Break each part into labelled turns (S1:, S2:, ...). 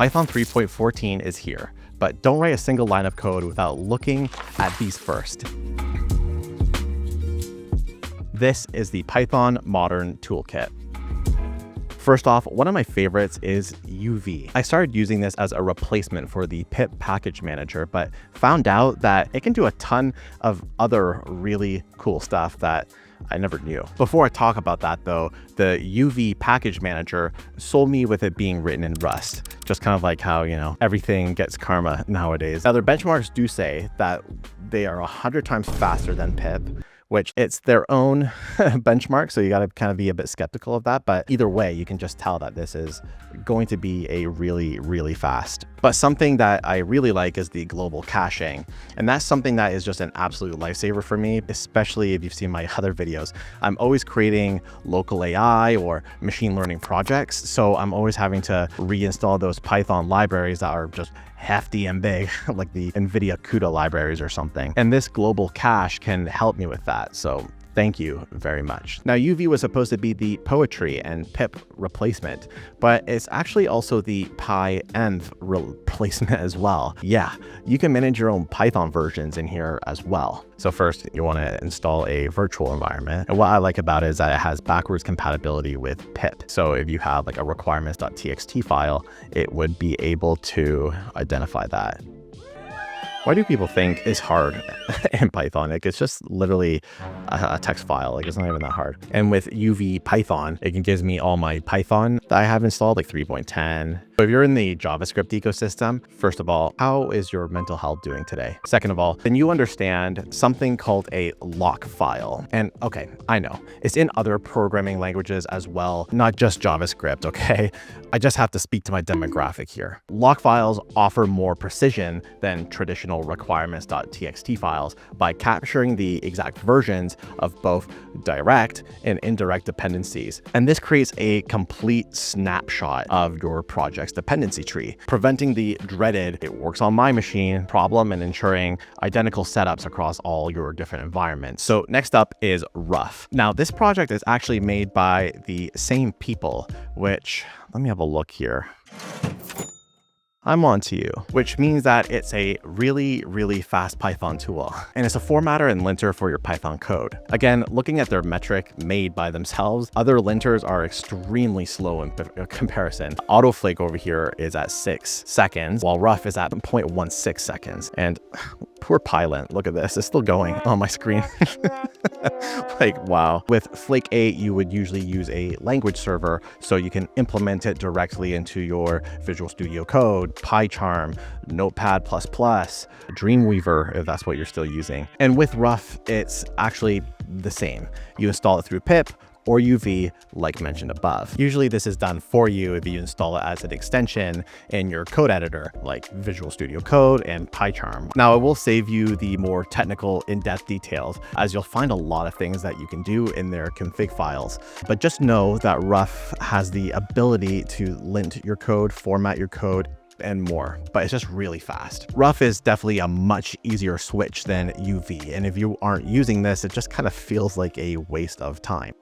S1: Python 3.14 is here, but don't write a single line of code without looking at these first. This is the Python Modern Toolkit. First off, one of my favorites is UV. I started using this as a replacement for the pip package manager, but found out that it can do a ton of other really cool stuff that I never knew. Before I talk about that though, the UV package manager sold me with it being written in Rust. Just kind of like how, everything gets karma nowadays. Now their benchmarks do say that they are 100 times faster than pip, which it's their own benchmark. So you got to kind of be a bit skeptical of that. But either way, you can just tell that this is going to be a really, really fast. But something that I really like is the global caching. And that's something that is just an absolute lifesaver for me, especially if you've seen my other videos. I'm always creating local AI or machine learning projects. So I'm always having to reinstall those Python libraries that are just hefty and big, like the NVIDIA CUDA libraries or something. And this global cache can help me with that. So thank you very much. Now, UV was supposed to be the poetry and pip replacement, but it's actually also the Pydantic replacement as well. Yeah, you can manage your own Python versions in here as well. So first, you want to install a virtual environment. And what I like about it is that it has backwards compatibility with pip. So if you have like a requirements.txt file, it would be able to identify that. Why do people think it's hard in Python? Like, it's just literally a text file. Like, it's not even that hard. And with UV Python, it gives me all my Python that I have installed, like 3.10. So if you're in the JavaScript ecosystem, first of all, how is your mental health doing today? Second of all, then you understand something called a lock file. And okay, I know it's in other programming languages as well, not just JavaScript, okay? I just have to speak to my demographic here. Lock files offer more precision than traditional requirements.txt files by capturing the exact versions of both direct and indirect dependencies. And this creates a complete snapshot of your project's dependency tree, preventing the dreaded "it works on my machine" problem and ensuring identical setups across all your different environments. So next up is Ruff. Now, this project is actually made by the same people, which, let me have a look here. I'm on to you, which means that it's a really, really fast Python tool. And it's a formatter and linter for your Python code. Again, looking at their metric made by themselves, other linters are extremely slow in comparison. Autoflake over here is at 6 seconds, while Ruff is at 0.16 seconds. And poor Pylint, look at this, it's still going on my screen. Like, wow. With Flake 8, you would usually use a language server so you can implement it directly into your Visual Studio Code, PyCharm, Notepad++, Dreamweaver, if that's what you're still using. And with Ruff, it's actually the same. You install it through pip or UV, like mentioned above. Usually this is done for you if you install it as an extension in your code editor, like Visual Studio Code and PyCharm. Now, it will save you the more technical, in-depth details, as you'll find a lot of things that you can do in their config files. But just know that Ruff has the ability to lint your code, format your code, and more, but it's just really fast. Ruff is definitely a much easier switch than UV, and if you aren't using this, it just kind of feels like a waste of time.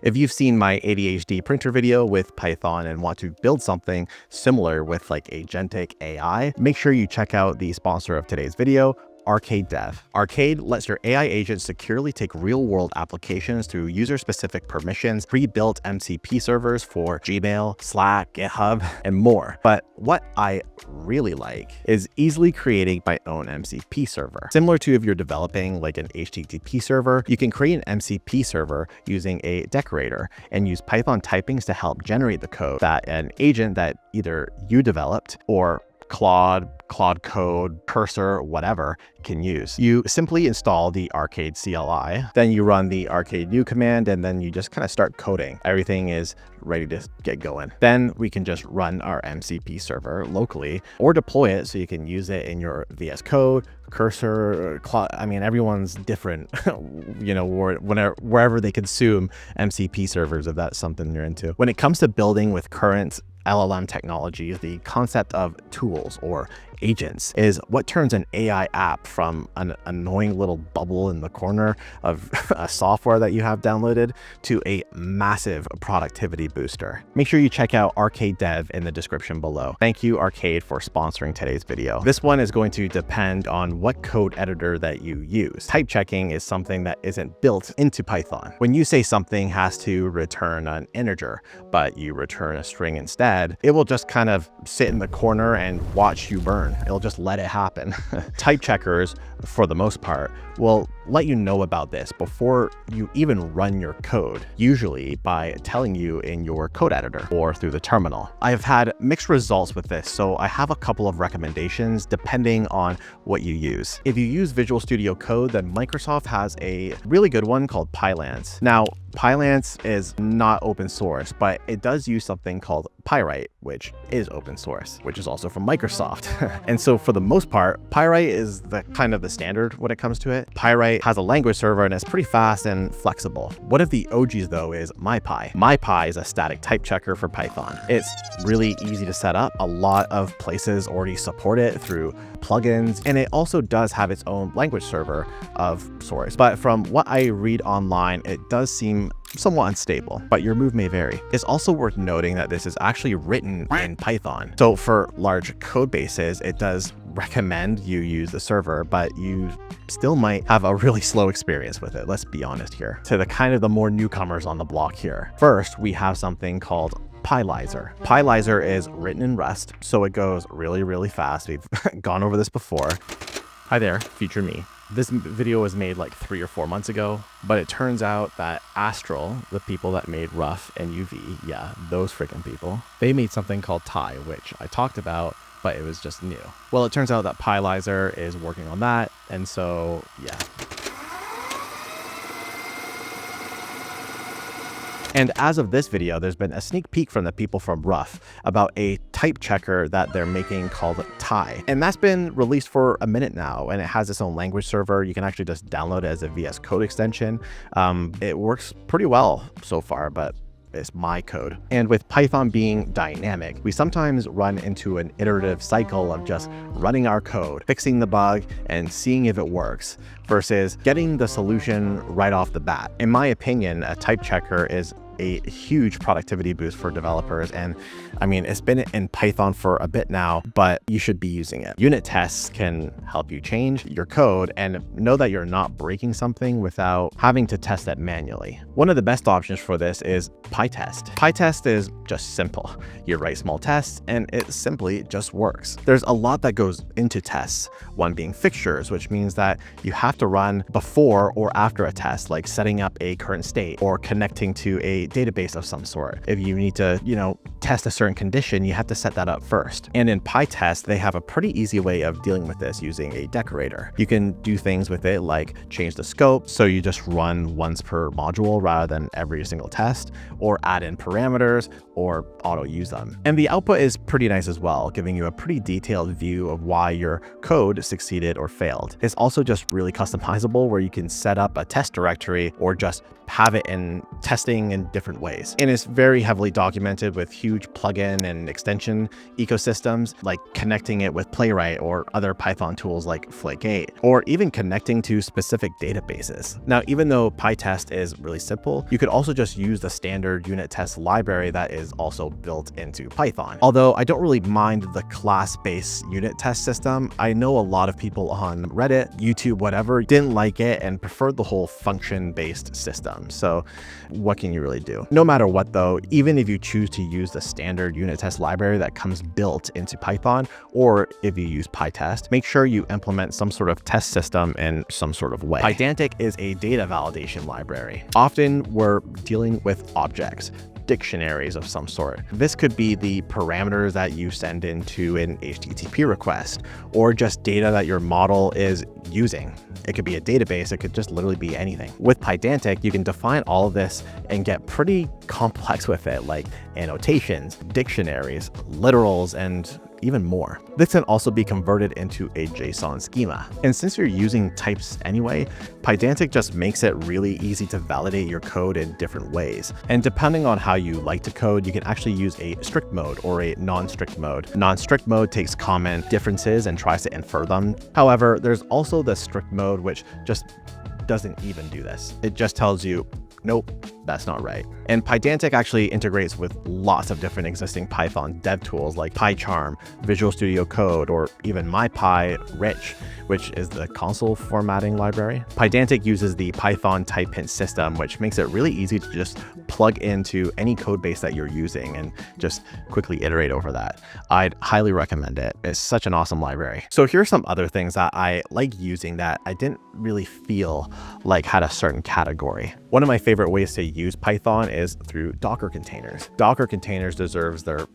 S1: If you've seen my ADHD printer video with Python and want to build something similar with like agentic AI, make sure you check out the sponsor of today's video, Arcade.dev. Arcade lets your AI agent securely take real-world applications through user-specific permissions, pre-built MCP servers for Gmail, Slack, GitHub, and more. But what I really like is easily creating my own MCP server. Similar to if you're developing like an HTTP server, you can create an MCP server using a decorator and use Python typings to help generate the code that an agent that either you developed or Claude Code, Cursor, whatever can use. You simply install the Arcade CLI, then you run the Arcade new command, and then you just kind of start coding. Everything is ready to get going. Then we can just run our MCP server locally or deploy it so you can use it in your VS Code, Cursor, Claude. I mean, everyone's different, wherever they consume MCP servers, if that's something you're into. When it comes to building with current LLM technologies, the concept of tools or agents is what turns an AI app from an annoying little bubble in the corner of a software that you have downloaded to a massive productivity booster. Make sure you check out Arcade.dev in the description below. Thank you, Arcade, for sponsoring today's video. This one is going to depend on what code editor that you use. Type checking is something that isn't built into Python. When you say something has to return an integer, but you return a string instead, it will just kind of sit in the corner and watch you burn. It'll just let it happen. Type checkers, for the most part, will let you know about this before you even run your code, usually by telling you in your code editor or through the terminal. I have had mixed results with this, so I have a couple of recommendations depending on what you use. If you use Visual Studio Code, then Microsoft has a really good one called Pylance. Now, Pylance is not open source, but it does use something called Pyrite, which is open source, which is also from Microsoft. And so for the most part, Pyrite is the kind of the standard when it comes to it. Pyrite has a language server and it's pretty fast and flexible. One of the OGs though is MyPy. MyPy is a static type checker for Python. It's really easy to set up. A lot of places already support it through plugins, and it also does have its own language server of sorts. But from what I read online, it does seem somewhat unstable, but your move may vary. It's also worth noting that this is actually written in Python. So for large code bases, it does recommend you use the server, but you still might have a really slow experience with it. Let's be honest here. To the more newcomers on the block here. First, we have something called Pylyzer. Pylyzer is written in Rust, so it goes really, really fast. We've gone over this before. Hi there, future me. This video was made like 3 or 4 months ago, but it turns out that Astral, the people that made Ruff and UV, yeah, those freaking people, they made something called Ty, which I talked about, but it was just new. Well, it turns out that Pylyzer is working on that, and so, yeah. And as of this video, there's been a sneak peek from the people from Ruff about a type checker that they're making called Ty. And that's been released for a minute now, and it has its own language server. You can actually just download it as a VS Code extension. It works pretty well so far, but it's my code. And with Python being dynamic, we sometimes run into an iterative cycle of just running our code, fixing the bug, and seeing if it works, versus getting the solution right off the bat. In my opinion, a type checker is a huge productivity boost for developers. And I mean, it's been in Python for a bit now, but you should be using it. Unit tests can help you change your code and know that you're not breaking something without having to test it manually. One of the best options for this is PyTest. PyTest is just simple. You write small tests and it simply just works. There's a lot that goes into tests, one being fixtures, which means that you have to run before or after a test, like setting up a current state or connecting to a database of some sort. If you need to, test a certain condition, you have to set that up first. And in PyTest, they have a pretty easy way of dealing with this using a decorator. You can do things with it like change the scope, so you just run once per module rather than every single test, or add in parameters or auto use them. And the output is pretty nice as well, giving you a pretty detailed view of why your code succeeded or failed. It's also just really customizable, where you can set up a test directory or just have it in testing in different ways. And it's very heavily documented with huge plugin and extension ecosystems, like connecting it with Playwright or other Python tools like Flake8, or even connecting to specific databases. Now, even though PyTest is really simple, you could also just use the standard unit test library that is also built into Python. Although I don't really mind the class-based unit test system, I know a lot of people on Reddit, YouTube, whatever, didn't like it and preferred the whole function-based system. So what can you really do? No matter what though, even if you choose to use the standard unit test library that comes built into Python, or if you use PyTest, make sure you implement some sort of test system in some sort of way. Pydantic is a data validation library. Often we're dealing with objects, dictionaries of some sort. This could be the parameters that you send into an HTTP request, or just data that your model is using. It could be a database, it could just literally be anything. With Pydantic, you can define all of this and get pretty complex with it, like annotations, dictionaries, literals, and even more. This can also be converted into a JSON schema. And since you're using types anyway, Pydantic just makes it really easy to validate your code in different ways. And depending on how you like to code, you can actually use a strict mode or a non-strict mode. Non-strict mode takes common differences and tries to infer them. However, there's also the strict mode, which just doesn't even do this. It just tells you, nope, that's not right. And Pydantic actually integrates with lots of different existing Python dev tools like PyCharm, Visual Studio Code, or even MyPyRich, which is the console formatting library. Pydantic uses the Python type hint system, which makes it really easy to just plug into any code base that you're using and just quickly iterate over that. I'd highly recommend it. It's such an awesome library. So here's some other things that I like using that I didn't really feel like had a certain category. One of my favorite ways to use Python is through Docker containers. Docker containers deserves their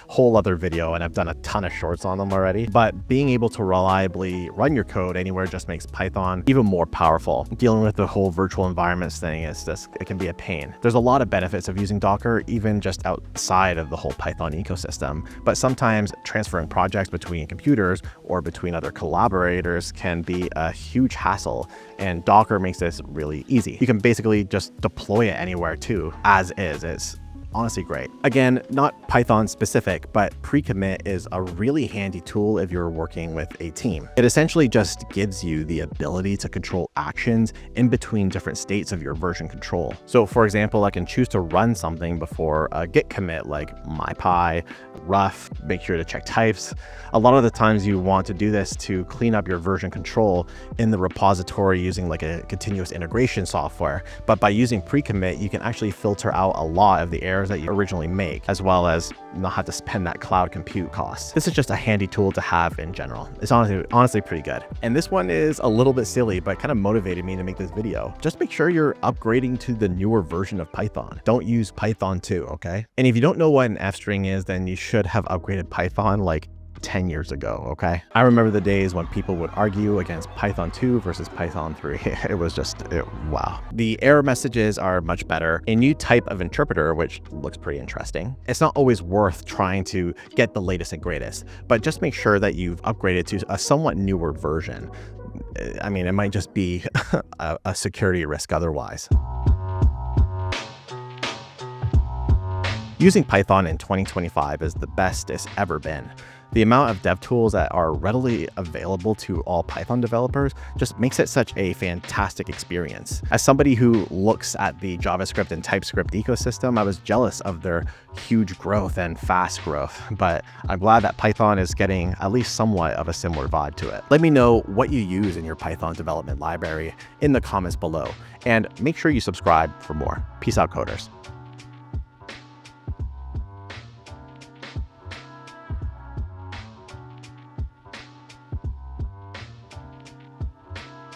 S1: whole other video, and I've done a ton of shorts on them already, but being able to reliably run your code anywhere just makes Python even more powerful. Dealing with the whole virtual environments thing is just, it can be a pain. There's a lot of benefits of using Docker, even just outside of the whole Python ecosystem, but sometimes transferring projects between computers or between other collaborators can be a huge hassle, and Docker makes this really easy. You can basically just deploy it anywhere too, as is. It's honestly great. Again, not Python specific, but pre-commit is a really handy tool if you're working with a team. It essentially just gives you the ability to control actions in between different states of your version control. So for example, I can choose to run something before a git commit like MyPy, Ruff, make sure to check types. A lot of the times you want to do this to clean up your version control in the repository using like a continuous integration software. But by using pre-commit, you can actually filter out a lot of the errors that you originally make, as well as not have to spend that cloud compute cost. This is just a handy tool to have in general. It's honestly pretty good. And this one is a little bit silly, but kind of motivated me to make this video. Just make sure you're upgrading to the newer version of Python. Don't use Python 2, okay? And if you don't know what an f-string is, then you should have upgraded Python like 10 years ago, okay? I remember the days when people would argue against Python 2 versus Python 3. It was just, wow. The error messages are much better. A new type of interpreter, which looks pretty interesting. It's not always worth trying to get the latest and greatest, but just make sure that you've upgraded to a somewhat newer version. I mean, it might just be a security risk otherwise. Using Python in 2025 is the best it's ever been. The amount of dev tools that are readily available to all Python developers just makes it such a fantastic experience. As somebody who looks at the JavaScript and TypeScript ecosystem, I was jealous of their huge growth and fast growth, but I'm glad that Python is getting at least somewhat of a similar vibe to it. Let me know what you use in your Python development library in the comments below, and make sure you subscribe for more. Peace out, coders.